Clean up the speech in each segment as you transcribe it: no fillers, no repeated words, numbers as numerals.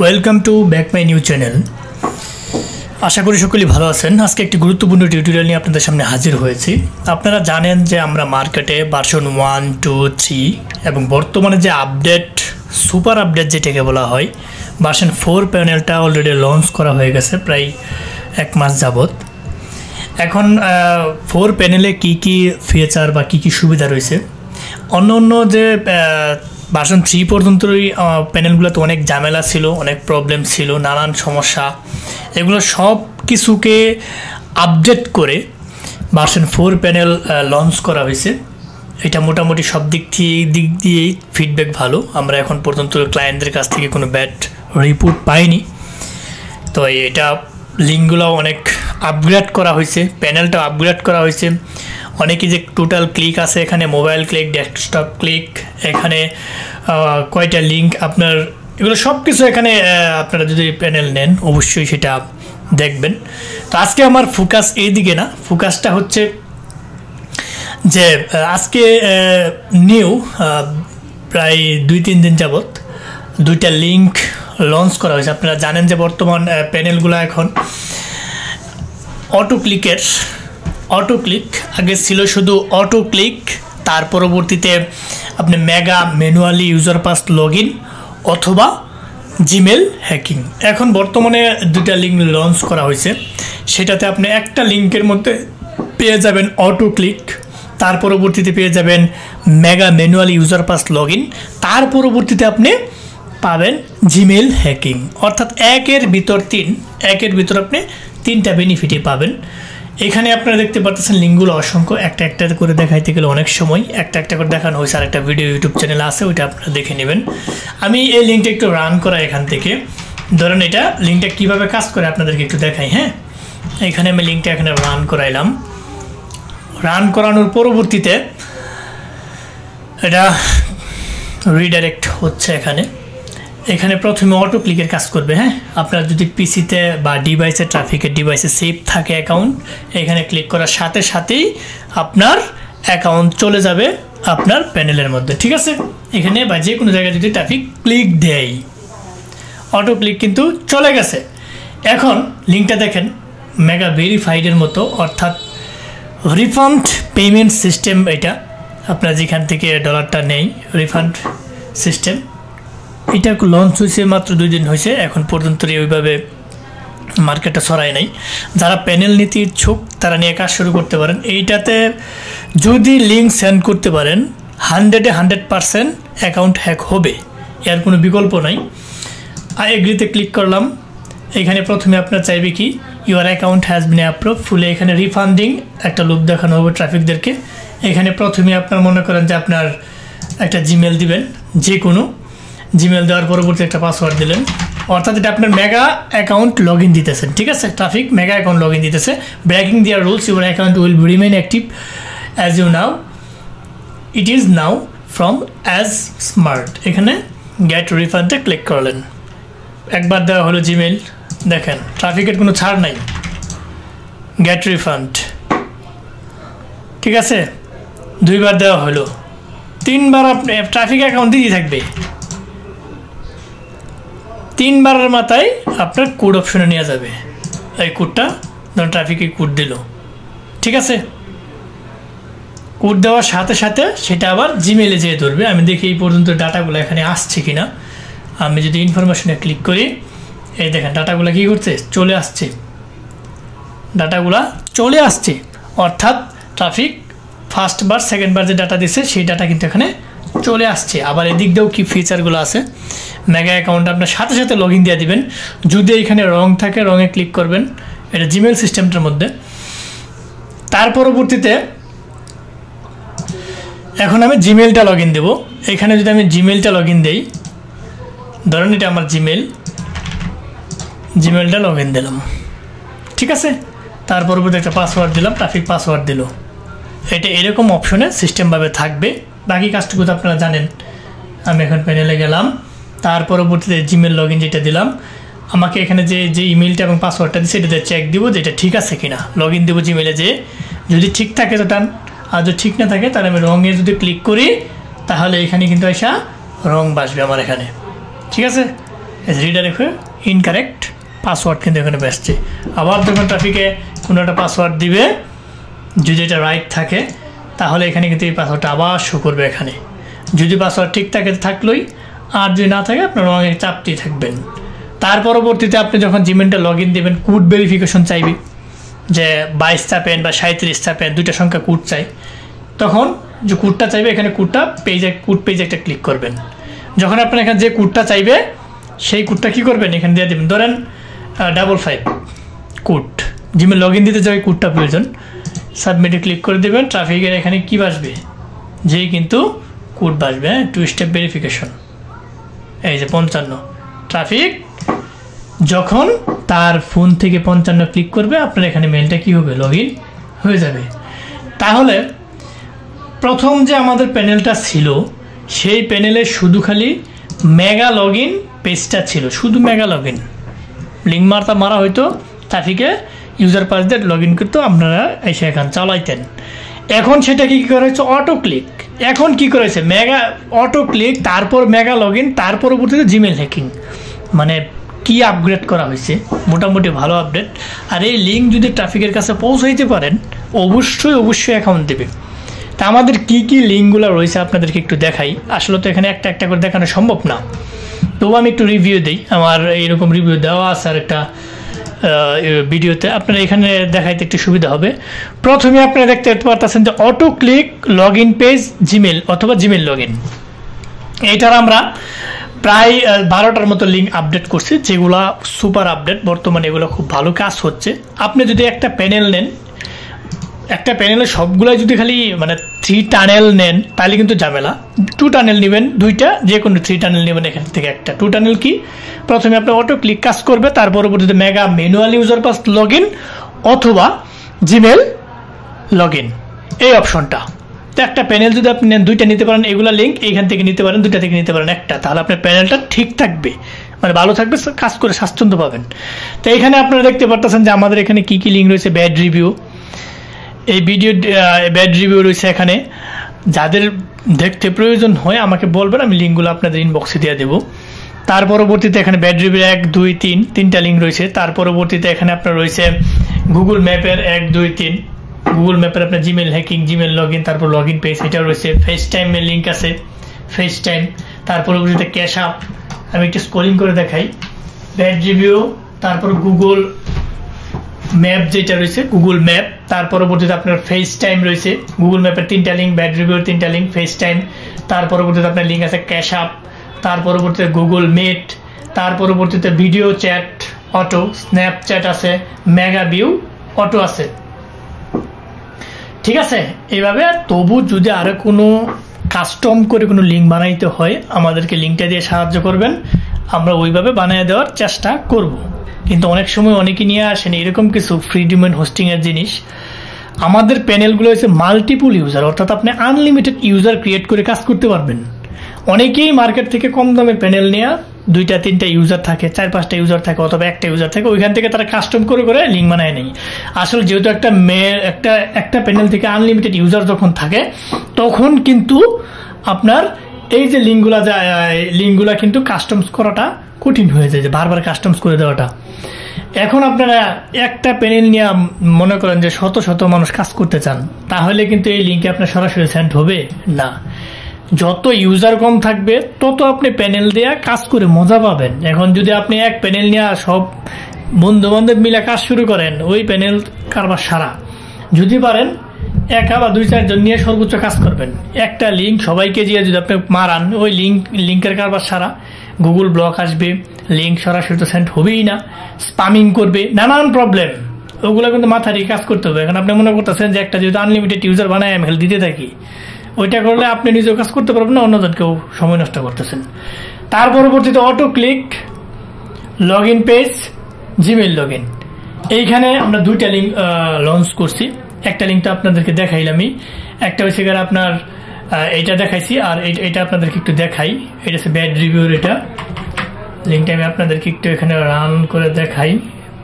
Welcome to back my new channel. আশা করি সকলেই ভালো আছেন। আজকে একটি গুরুত্বপূর্ণ টিউটোরিয়াল নিয়ে আপনাদের সামনে হাজির হয়েছি। আপনারা জানেন যে আমরা মার্কেটে ভার্সন 1, 2, 3 এবং বর্তমানে যে আপডেট, সুপার আপডেট যেটাকে বলা হয়, ভার্সন 4 প্যানেলটা অলরেডি লঞ্চ করা হয়ে গেছে প্রায় 1 মাস যাবত। এখন 4 প্যানেলে কি কি ফিচার বা কি সুবিধা রয়েছে, অন্য যে ভার্সন 3 পর্যন্তই প্যানেলগুলোতে অনেক ঝামেলা ছিল, অনেক প্রবলেম ছিল, নানান সমস্যা, এগুলো সব কিছুকে আপডেট করে ভার্সন 4 প্যানেল লঞ্চ করা হয়েছে। এটা মোটামুটি সব দিক দিয়েই ফিডব্যাক ভালো। আমরা এখন পর্যন্ত ক্লায়েন্টদের কাছ থেকে কোনো ব্যাড রিপোর্ট পাইনি। তো এটা লিঙ্কগুলো অনেক আপগ্রেড করা হয়েছে, প্যানেলটা আপগ্রেড করা হয়েছে। অনেকে যে টোটাল ক্লিক আছে এখানে, মোবাইল ক্লিক, ডেস্কটপ ক্লিক, এখানে কয়টা লিঙ্ক আপনার, এগুলো সব কিছু এখানে আপনারা যদি প্যানেল নেন অবশ্যই সেটা দেখবেন। তো আজকে আমার ফোকাস এই দিকে না, ফোকাসটা হচ্ছে যে আজকে নিউ প্রায় 2-3 দিন যাবত 2টা লিঙ্ক লঞ্চ করা হয়েছে। আপনারা জানেন যে বর্তমান প্যানেলগুলো এখন অটো ক্লিক আগে ছিল শুধু অটো ক্লিক, তার পরবর্তীতে আপনি mega manually user pass log in অথবা জিমেল হ্যাকিং। এখন বর্তমানে 2টা লিঙ্ক লঞ্চ করা হয়েছে, সেটাতে আপনি একটা লিঙ্কের মধ্যে পেয়ে যাবেন অটো ক্লিক, তার পরবর্তীতে পেয়ে যাবেন mega manually user pass log in, তার পরবর্তীতে আপনি পাবেন জিমেল হ্যাকিং। অর্থাৎ একের ভিতর আপনি 3টা বেনিফিটই পাবেন। এখানে আপনারা দেখতে পাচ্ছেন লিঙ্কগুলো অসংখ্য, একটা করে দেখাইতে গেলে অনেক সময়, একটা করে দেখানো হয়েছে। আর একটা ভিডিও ইউটিউব চ্যানেল আছে, ওইটা আপনারা দেখে নেবেন। আমি এই লিঙ্কটা একটু রান করাই এখান থেকে। ধরেন এটা লিঙ্কটা কীভাবে কাজ করে আপনাদেরকে একটু দেখাই। হ্যাঁ, এখানে আমি লিঙ্কটা এখানে রান করাইলাম। রান করানোর পরবর্তীতে এটা রিডাইরেক্ট হচ্ছে এখানে প্রথমে অটো ক্লিকের কাজ করবে। হ্যাঁ, আপনার যদি পিসিতে বা ট্রাফিকের ডিভাইসে সেভ থাকে অ্যাকাউন্ট, এখানে ক্লিক করার সাথে সাথেই আপনার অ্যাকাউন্ট চলে যাবে আপনার প্যানেলের মধ্যে। ঠিক আছে, এখানে বা যে কোনো জায়গায় যদি ট্রাফিক ক্লিক দেয়, অটো ক্লিক কিন্তু চলে গেছে। এখন লিঙ্কটা দেখেন মেগা ভেরিফাইডের মতো, অর্থাৎ রিফান্ড পেমেন্ট সিস্টেম। এটা আপনার যেখান থেকে ডলারটা নেই, রিফান্ড সিস্টেম। এটা লঞ্চ হয়েছে মাত্র 2 দিন হয়েছে, এখন পর্যন্ত ওইভাবে মার্কেটে ছড়ায় নাই। যারা প্যানেল নিতে ইচ্ছুক তারা নিয়ে কাজ শুরু করতে পারেন। এইটাতে যদি লিঙ্ক সেন্ড করতে পারেন 100% অ্যাকাউন্ট হ্যাক হবে, এর কোনো বিকল্প নাই। আই এগ্রিতে ক্লিক করলাম। এখানে প্রথমে আপনার চাইবে কি your account has been approve, ফুলে এখানে রিফান্ডিং একটা লুপ দেখানো হবে ট্রাফিকদেরকে। এখানে প্রথমে আপনার মনে করেন যে আপনার একটা জিমেল দিবেন, যে কোনো জিমেল দেওয়ার পরবর্তী একটা পাসওয়ার্ড দিলেন, অর্থাৎ এটা আপনার মেগা অ্যাকাউন্ট লগ ইন দিতেছেন। ঠিক আছে, traffic mega account log in দিতেছে। Breaking their rules, your account will remain active as you now, it is now from as smart. এখানে গেট রিফান্ডে ক্লিক করলেন, একবার দেওয়া হলো জিমেল। দেখেন ট্রাফিকের কোনো ছাড় নাই, গেট রিফান্ড। ঠিক আছে, 2বার দেওয়া হলো, 3বার আপনি ট্রাফিক অ্যাকাউন্ট দিতেই থাকবে। 3বারের মাথায় আপনার কোড অপশনে নিয়ে যাবে। এই কোডটা ধরুন ট্রাফিকে কোড দিল, ঠিক আছে, কোড দেওয়ার সাথে সাথে সেটা আবার জিমেলে যেয়ে ধরবে। আমি দেখি এই পর্যন্ত ডাটাগুলো এখানে আসছে কিনা। আমি যদি ইনফরমেশনে ক্লিক করি, এই দেখেন ডাটাগুলো কী করছে, চলে আসছে। ডাটাগুলা চলে আসছে, অর্থাৎ ট্রাফিক ফার্স্টবার সেকেন্ডবার যে ডাটা দিচ্ছে সেই ডাটা কিন্তু এখানে চলে আসছে। আবার এদিক দিয়েও কি ফিচারগুলো আছে, মেগা অ্যাকাউন্ট আপনার সাথে সাথে লগ ইন দিয়ে দিবেন। যদি এখানে রং থাকে রঙে ক্লিক করবেন, এটা জিমেল সিস্টেমটার মধ্যে। তার পরবর্তীতে এখন আমি জিমেলটা লগ ইন দেবো। এখানে যদি আমি জিমেলটা লগ ইন দিই, ধরেন এটা আমার জিমেলটা লগ ইন দিলাম। ঠিক আছে, তার পরবর্তী একটা পাসওয়ার্ড দিলাম, ট্রাফিক পাসওয়ার্ড দিল। এটা এরকম অপশনে সিস্টেমভাবে থাকবে। বাকি কাজটুকু তো আপনারা জানেন। আমি এখন প্যানেলে গেলাম, তার পরবর্তীতে জিমেল লগ ইন যেটা দিলাম, আমাকে এখানে যে ইমেলটা এবং পাসওয়ার্ডটা দিচ্ছে এটা চেক দিব যে এটা ঠিক আছে কিনা। লগ ইন দেবো জিমেলে, যে যদি ঠিক থাকে তো ডান, আর যদি ঠিক না থাকে তাহলে আমি রঙে যদি ক্লিক করি তাহলে এখানে কিন্তু এসা রং বাসবে আমার এখানে। ঠিক আছে, রিডাইরেক্ট হয়ে ইনকারেক্ট পাসওয়ার্ড কিন্তু এখানে বেসছে। আবার যখন ট্রাফিকে কোনো একটা পাসওয়ার্ড দিবে, যদি এটা রাইট থাকে তাহলে এখানে কিন্তু এই পাসওয়ার্ডটা আবার শো করবে এখানে। যদি পাসওয়ার্ড ঠিক থাকে থাকলোই, আর যদি না থাকে আপনার রঙে চাপতেই থাকবেন। তার পরবর্তীতে আপনি যখন জিমেলটা লগ ইন দেবেন, কোড ভেরিফিকেশন চাইবে যে 22 চাপেন বা 37 চাপেন, দুইটা সংখ্যা কোড চাই, তখন যে কোডটা চাইবে এখানে কোড পেজে একটা ক্লিক করবেন। যখন আপনার এখানে যে কোডটা চাইবে সেই কোডটা কী করবেন, এখানে দিয়ে দেবেন। ধরেন 55 কোড, জিমেল লগ ইন দিতে যে কোডটা প্রয়োজন, সাবমিটে ক্লিক করে দেবেন। ট্রাফিকের এখানে কি বাসবে, যেই কিন্তু কোড বাসবে, হ্যাঁ, 2 স্টেপ ভেরিফিকেশন। এই যে 55 ট্রাফিক যখন তার ফোন থেকে 55 ক্লিক করবে, আপনার এখানে মেলটা কি হবে, লগ ইন হয়ে যাবে। তাহলে প্রথম যে আমাদের প্যানেলটা ছিল, সেই প্যানেলে শুধু খালি মেগা লগ ইন পেজটা ছিল, শুধু মেগা লগ ইন, লিঙ্ক মারা হয়তো, ট্রাফিকে ইউজার পাস দিয়ে লগ ইন করতো, আপনারা এসে এখানে চালাইতেন। এখন সেটাকে কী করা হয়েছে, অটো ক্লিক। এখন কি করেছে, মেগা অটো ক্লিক, তারপর মেগা লগ ইন, তার পরবর্তীতে জিমেল হ্যাকিং। মানে কি আপগ্রেড করা হয়েছে, মোটামুটি ভালো আপডেট। আর এই লিঙ্ক যদি ট্রাফিকের কাছে পৌঁছাইতে পারেন, অবশ্যই অ্যাকাউন্ট দেবে। তা আমাদের কি কি লিঙ্কগুলো রয়েছে আপনাদেরকে একটু দেখাই। আসলে তো এখানে একটা একটা করে দেখানো সম্ভব না, তবু আমি একটু রিভিউ দিই। আমার এইরকম রিভিউ দেওয়া আছে আর একটা ভিডিওতে, আপনারা এখানে দেখাইতে একটু সুবিধা হবে। প্রথমে আপনারা দেখতে পারতেছেন যে auto click log in page Gmail অথবা জিমেল লগ ইন। এইটার আমরা প্রায় 12টার মতো লিঙ্ক আপডেট করছি, যেগুলা সুপার আপডেট, বর্তমানে এগুলো খুব ভালো কাজ হচ্ছে। আপনি যদি একটা প্যানেল নেন, একটা প্যানেলে সবগুলাই যদি খালি মানে 3 টানেল নেন, তাহলে কিন্তু ঝামেলা। 2 টানেল নেবেন, 2টা, যে কোনো 3 টানেল নেবেন এখান থেকে একটা। 2 টানেল কি, প্রথমে আপনার অটো ক্লিক কাজ করবে, তার পরবর্তীতে mega manual user pass log in অথবা জিমেল লগ ইন, এই অপশনটা। তো একটা প্যানেল যদি আপনি নেন, 2টা নিতে পারেন, এগুলা লিঙ্ক এইখান থেকে নিতে পারেন, 2টা থেকে নিতে পারেন একটা, তাহলে আপনার প্যানেলটা ঠিক থাকবে, মানে ভালো থাকবে, কাজ করে স্বাচ্ছন্দ্য পাবেন। তো এখানে আপনারা দেখতে পারতেছেন যে আমাদের এখানে কি কি লিঙ্ক রয়েছে। ব্যাড রিভিউ, এই ভিডিও ব্যাড রিভিউ রয়েছে এখানে। যাদের দেখতে প্রয়োজন হয় আমাকে বলবেন, আমি লিঙ্কগুলো আপনাদের ইনবক্সে দিয়ে দেবো। তার পরবর্তীতে এখানে ব্যাড রিভিউ 1, 2, 3টা লিঙ্ক রয়েছে। তার পরবর্তীতে এখানে আপনার রয়েছে গুগল ম্যাপের 1, 2, 3, গুগল ম্যাপের আপনার Gmail hacking, Gmail log in, তারপর লগ ইন পেজ, এটাও রয়েছে। ফেস টাইমের লিঙ্ক আছে, ফেস টাইম। তার পরবর্তীতে ক্যাশ আপ, আমি একটু স্ক্রলিং করে দেখাই। ব্যাড রিভিউ, তারপর গুগল ম্যাপ যেটা রয়েছে, গুগল ম্যাপ। তার পরবর্তীতে আপনার ফেস টাইম রয়েছে, গুগল ম্যাপের 3টা লিঙ্ক, ব্যাড রিভিউর 3টা লিঙ্ক, ফেস টাইম। তার পরবর্তীতে আপনার লিঙ্ক আছে ক্যাশ আপ, তার পরবর্তীতে গুগল মিট, তার পরবর্তীতে ভিডিও চ্যাট অটো, স্ন্যাপচ্যাট আছে, মেগা ভিউ অটো আছে। ঠিক আছে, এইভাবে। তবু যদি আরো কোনো কাস্টম করে কোনো লিঙ্ক বানাইতে হয়, আমাদেরকে লিঙ্কটা দিয়ে সাহায্য করবেন, আমরা ওইভাবে বানিয়ে দেওয়ার চেষ্টা করব। কিন্তু অনেক সময় অনেকে নিয়ে আসেন এরকম কিছু ফ্রি ডোমেইন হোস্টিংয়ের জিনিস। আমাদের প্যানেলগুলো হচ্ছে মাল্টিপল ইউজার, অর্থাৎ আপনি আনলিমিটেড ইউজার ক্রিয়েট করে কাজ করতে পারবেন। অনেকেই মার্কেট থেকে কম দামে প্যানেল নেওয়া, 2টা 3টা ইউজার থাকে, 4-5টা ইউজার থাকে, অথবা একটা ইউজার থাকে, ওইখান থেকে তারা কাস্টম করে লিঙ্ক বানায় নেই। আসলে যেহেতু একটা প্যানেল থেকে আনলিমিটেড ইউজার যখন থাকে, তখন কিন্তু আপনার এই যে লিঙ্কগুলা কিন্তু কাস্টমস করাটা কঠিন হয়ে যায়, যে বারবার কাস্টমস করে দেওয়াটা। এখন আপনারা একটা প্যানেল নিয়ে মনে করেন যে শত শত মানুষ কাজ করতে চান, তাহলে কিন্তু এই লিঙ্কে আপনার সরাসরি সেন্ড হবে না। যত ইউজার কম থাকবে, তত আপনি প্যানেল দিয়ে কাজ করে মজা পাবেন। এখন যদি আপনি এক প্যানেল নিয়ে সব বন্ধু বান্ধব মিলে কাজ শুরু করেন, ওই প্যানেল কারবার সারা। যদি পারেন একা বা 2-4 জন নিয়ে সর্বোচ্চ কাজ করবেন। একটা লিঙ্ক সবাইকে দিয়ে যদি আপনি মারান, ওই লিঙ্কের কারবার সারা, গুগল ব্লক আসবে, লিঙ্ক সরাসরি তো সেন্ড হবেই না, স্পামিং করবে, নানান প্রবলেম। ওগুলো কিন্তু মাথা রেখে কাজ করতে হবে। এখন আপনি মনে করতেছেন যে একটা যেহেতু আনলিমিটেড ইউজার বানায় আমি দিতে থাকি, ওইটা করলে আপনি নিজেও কাজ করতে পারবেন না, অন্যজনকেও সময় নষ্ট করতেছেন। তার পরবর্তীতে auto click log in page, Gmail log in. এইখানে আমরা 2টা লিঙ্ক লঞ্চ করছি। একটা লিঙ্ক তো আপনাদেরকে দেখাইলামই, একটা হচ্ছে আপনার এইটা দেখাইছি, আর এটা আপনাদেরকে একটু দেখাই। এটা হচ্ছে ব্যাড রিভিউর, এটা লিঙ্কটা আমি আপনাদেরকে একটু এখানে রান করে দেখাই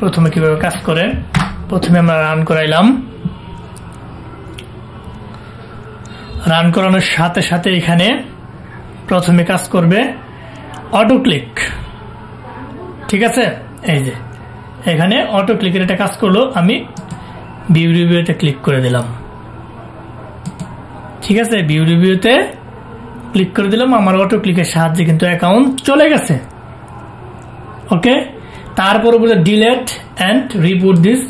প্রথমে কিভাবে কাজ করে। প্রথমে আমরা রান করাইলাম, রান করানোর সাথে সাথে এখানে প্রথমে কাজ করবে অটো ক্লিক। ঠিক আছে, এই যে এখানে অটো ক্লিকের একটা কাজ করলো, আমি ভিউ রিভিউতে ক্লিক করে দিলাম। ঠিক আছে, ভিউ রিভিউতে ক্লিক করে দিলাম, আমার অটো ক্লিকের সাহায্যে কিন্তু অ্যাকাউন্ট চলে গেছে। ওকে, তারপর বলে ডিলেট অ্যান্ড রিপুট দিস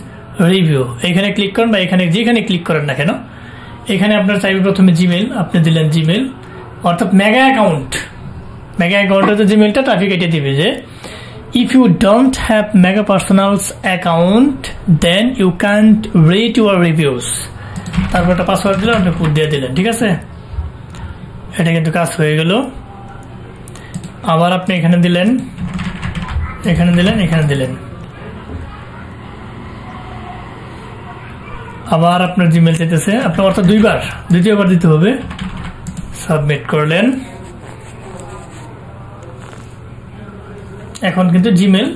রিভিউ, এখানে ক্লিক করেন বা এখানে যেখানে ক্লিক করেন না কেন, এখানে আপনার চাইবে প্রথমে জিমেল, আপনি দিলেন জিমেল, অর্থাৎ মেগা অ্যাকাউন্টে তো জিমেলটা ট্রাফিক এটে দিবে যে if you don't have mega personals account then you can't rate your reviews, তারপর একটা পাসওয়ার্ড দিলেন, আপনি পুট দিয়ে দিলেন। ঠিক আছে, এটা কিন্তু কাজ হয়ে গেল। আবার আপনি এখানে দিলেন, এখানে দিলেন, এখানে দিলেন, আবার আপনার জিমেল চাইতেছে, আপনার অর্থাৎ দ্বিতীয়বার দিতে হবে। সাবমিট করলেন, এখন কিন্তু জিমেল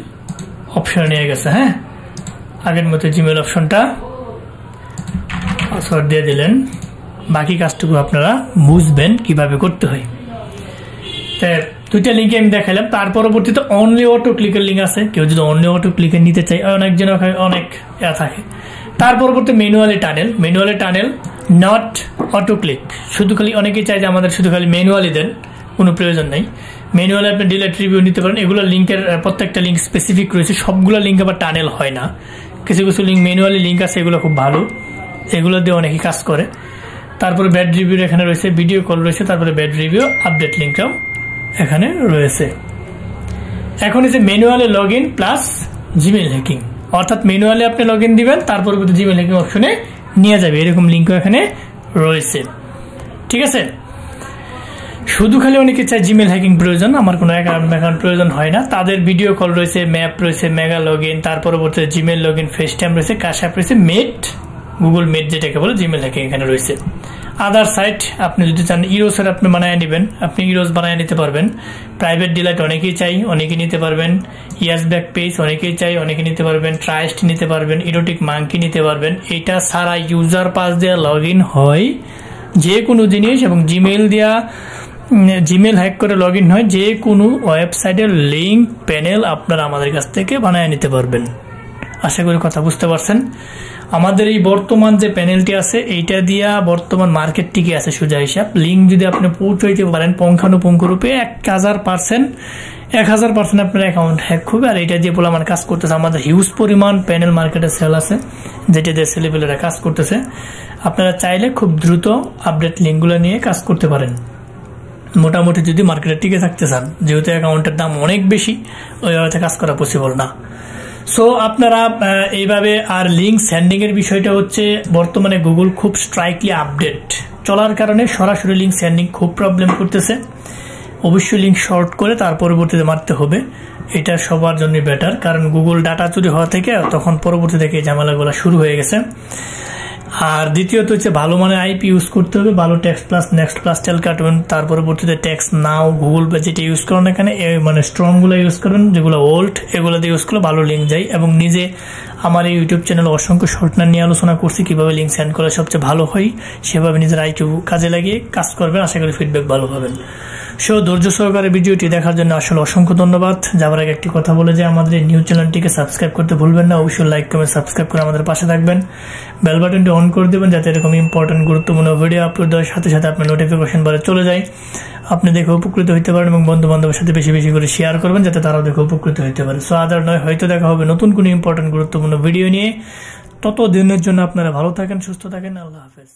অপশন নিয়ে গেছে। হ্যাঁ, আগের মতো জিমেল অপশনটা, পাসওয়ার্ড দিয়ে দিলেন, বাকি কাজটুকু আপনারা বুঝবেন কিভাবে করতে হয়। দুইটা লিঙ্কে আমি দেখালাম, তার পরবর্তীতে অনলি অটো ক্লিকের লিঙ্ক আছে, কেউ যদি অনলি অটো ক্লিকের নিতে চাই, অনেকজন অনেক থাকে। তার পরবর্তী manually tunnel not auto click, শুধু খালি অনেকেই চাই যে আমাদের শুধু খালি ম্যানুয়ালি দেন, কোনো প্রয়োজন নেই। ম্যানুয়ালি আপনি ডিলেট রিভিউ নিতে পারেন, এগুলো লিঙ্কের প্রত্যেকটা লিঙ্ক স্পেসিফিক রয়েছে, সবগুলো লিঙ্ক আবার টানেল হয় না, কিছু কিছু লিঙ্ক ম্যানুয়ালি লিঙ্ক আছে, এগুলো খুব ভালো, এগুলো দিয়ে অনেকেই কাজ করে। তারপরে ব্যাড রিভিউ এখানে রয়েছে, ভিডিও কল রয়েছে, তারপরে ব্যাড রিভিউ আপডেট লিঙ্কটাও এখানে রয়েছে। এখন হচ্ছে manually log in plus Gmail hacking, অর্থাৎ ম্যানুয়ালি আপনি লগ ইন দিবেন, তারপর জিমেল হ্যাকিং অপশনে নিয়ে যাবে, এরকম লিঙ্কও এখানে রয়েছে। ঠিক আছে, শুধু খালি অনেকে চাই জিমেল হ্যাকিং প্রয়োজন, আমার কোনো অ্যাকাউন্ট প্রয়োজন হয় না, তাদের ভিডিও কল রয়েছে, ম্যাপ রয়েছে, মেগা লগ ইন, তার পরবর্তীতে Gmail log in, face time রয়েছে, কাশ অ্যাপ রয়েছে, গুগল মিট যেটাকে বলে জিমেল হ্যাকিং এখানে রয়েছে। আদার সাইট আপনি যদি চান ইরোসের আপনি বানায় নেবেন, আপনি ইরোস বানায় নিতে পারবেন। প্রাইভেট ডিলাইট অনেকেই চাই, অনেকে নিতে পারবেন। ইয়াস ব্যাক পেজ অনেকেই চাই, অনেকে নিতে পারবেন। ট্রাইস্ট নিতে পারবেন, ইরোটিক মাঙ্কি নিতে পারবেন। এটা সারা ইউজার পাস দেওয়া লগ ইন হয় যে কোনো জিনিস, এবং জিমেল হ্যাক করে লগ ইন হয় যে কোনো ওয়েবসাইটের লিঙ্ক প্যানেল আপনারা আমাদের কাছ থেকে বানায় নিতে পারবেন। আশা করি কথা বুঝতে পারছেন। আমাদের এই বর্তমান যে প্যানেলটি আছে এইটা দিয়া বর্তমান মার্কেট টিকে আছে সোজা হিসাব। লিঙ্ক যদি আপনি পৌঁছাইতে পারেন পঙ্খানুপুঙ্খ রূপে 1000% আপনার অ্যাকাউন্ট হ্যাক হবে। আর এটা দিয়ে বলে আমার কাজ করতেছে, আমাদের হিউজ পরিমাণ প্যানেল মার্কেটে সেল আছে যেটা দিয়ে ছেলেপেলেরা কাজ করতেছে। আপনারা চাইলে খুব দ্রুত আপডেট লিঙ্কগুলো নিয়ে কাজ করতে পারেন মোটামুটি, যদি মার্কেটে টিকে থাকতে চান। যেহেতু অ্যাকাউন্টের দাম অনেক বেশি, ওইভাবে কাজ করা পসিবল না। সো আপনারা এইভাবে। আর লিঙ্ক সেন্ডিং এর বিষয়টা হচ্ছে বর্তমানে গুগল খুব স্ট্রাইকলি আপডেট চলার কারণে সরাসরি লিঙ্ক সেন্ডিং খুব প্রবলেম করতেছে। অবশ্যই লিঙ্ক শর্ট করে তার পরবর্তীতে মারতে হবে, এটা সবার জন্য বেটার। কারণ গুগল ডাটা চুরি হওয়া থেকে তখন পরবর্তী থেকে ঝামেলাগুলো শুরু হয়ে গেছে। আর দ্বিতীয়ত হচ্ছে ভালো মানের আইপি ইউজ করতে হবে, ভালো টেক্সট প্লাস নেক্সট প্লাস টেল কাটবেন। তার পরবর্তীতে টেক্সট নাও গুগল যেটা ইউজ করেন এখানে মানে স্ট্রং গুলো ইউজ করবেন, যেগুলো ওল্ড এগুলো দিয়ে ইউজ করলে ভালো লিঙ্ক যায়। এবং নিজে আমার এই ইউটিউব চ্যানেলে অসংখ্য শর্টনার নিয়ে আলোচনা করছি কিভাবে লিঙ্ক সেন্ড করলে সবচেয়ে ভালো হয়, সেভাবে নিজের আইকিউ কাজে লাগিয়ে কাজ করবেন। আশা করি ফিডব্যাক ভালো পাবেন। সো ধৈর্য সহকারে ভিডিওটি দেখার জন্য আসলে অসংখ্য ধন্যবাদ। যাবার আগে একটি কথা বলে যে আমাদের এই নিউজ চ্যানেলটিকে সাবস্ক্রাইব করতে ভুলবেন না। অবশ্যই লাইক কমেন্ট সাবস্ক্রাইব করে আমাদের পাশে থাকবেন, বেল বাটনটি অন করে দেবেন যাতে এরকম ইম্পর্টেন্ট গুরুত্বপূর্ণ ভিডিও আপলোড দেওয়ার সাথে সাথে আপনার নোটিফিকেশন বারে চলে যায়, আপনি দেখে উপকৃত হতে পারেন। এবং বন্ধু বান্ধবের সাথে বেশি বেশি করে শেয়ার করবেন যাতে তারাও দেখে উপকৃত হতে পারে। সো আদার নয়, হয়তো দেখা হবে নতুন কোনো ইম্পর্টেন্ট গুরুত্বপূর্ণ ভিডিও নিয়ে। ততদিনের জন্য আপনারা ভালো থাকেন, সুস্থ থাকেন। আল্লাহ হাফেজ।